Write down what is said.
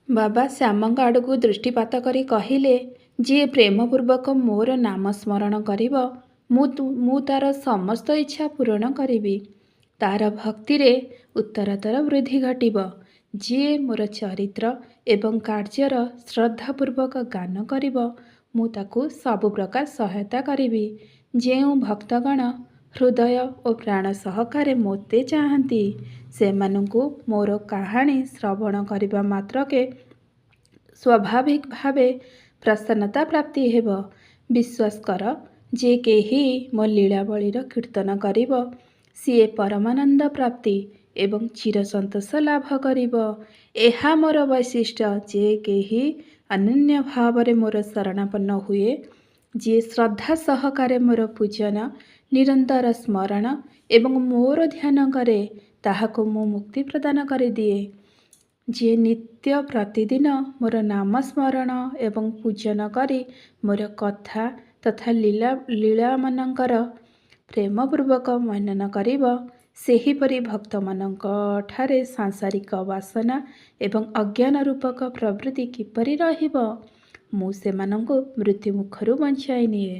ବାବା ଶ୍ୟାମଙ୍କ ଆଡ଼କୁ ଦୃଷ୍ଟିପାତ କରି କହିଲେ, ଯିଏ ପ୍ରେମପୂର୍ବକ ମୋର ନାମ ସ୍ମରଣ କରିବ, ମୁଁ ତାର ସମସ୍ତ ଇଚ୍ଛା ପୂରଣ କରିବି। ତାର ଭକ୍ତିରେ ଉତ୍ତରତର ବୃଦ୍ଧି ଘଟିବ। ଯିଏ ମୋର ଚରିତ୍ର ଏବଂ କାର୍ଯ୍ୟର ଶ୍ରଦ୍ଧାପୂର୍ବକ ଗାନ କରିବ, ମୁଁ ତାକୁ ସବୁ ପ୍ରକାର ସହାୟତା କରିବି। ଯେଉଁ ଭକ୍ତଗଣ ହୃଦୟ ଓ ପ୍ରାଣ ସହକାରେ ମୋତେ ଚାହାନ୍ତି, ସେମାନଙ୍କୁ ମୋର କାହାଣୀ ଶ୍ରବଣ କରିବା ମାତ୍ରକେ ସ୍ୱାଭାବିକ ଭାବେ ପ୍ରସନ୍ନତା ପ୍ରାପ୍ତି ହେବ। ବିଶ୍ୱାସ କର, ଯେ କେହି ମୋ ଲୀଳାବଳୀର କୀର୍ତ୍ତନ କରିବ, ସିଏ ପରମାନନ୍ଦ ପ୍ରାପ୍ତି ଏବଂ ଚିରସନ୍ତୋଷ ଲାଭ କରିବ। ଏହା ମୋର ବୈଶିଷ୍ଟ୍ୟ। ଯେ କେହି ଅନନ୍ୟ ଭାବରେ ମୋର ଶରଣାପନ୍ନ ହୁଏ, ଯିଏ ଶ୍ରଦ୍ଧା ସହକାରେ ମୋର ପୂଜନ, ନିରନ୍ତର ସ୍ମରଣ ଏବଂ ମୋର ଧ୍ୟାନ କରେ, ତାହାକୁ ମୁଁ ମୁକ୍ତି ପ୍ରଦାନ କରିଦିଏ। ଯିଏ ନିତ୍ୟ ପ୍ରତିଦିନ ମୋର ନାମ ସ୍ମରଣ ଏବଂ ପୂଜନ କରି ମୋର କଥା ତଥା ଲୀଳାମାନଙ୍କର ପ୍ରେମପୂର୍ବକ ମନନ କରିବ, ସେହିପରି ଭକ୍ତମାନଙ୍କଠାରେ ସାଂସାରିକ ବାସନା ଏବଂ ଅଜ୍ଞାନ ରୂପକ ପ୍ରବୃତ୍ତି କିପରି ରହିବ? ମୁଁ ସେମାନଙ୍କୁ ମୃତ୍ୟୁ ମୁଖରୁ ବଞ୍ଚାଇ ନିଏ।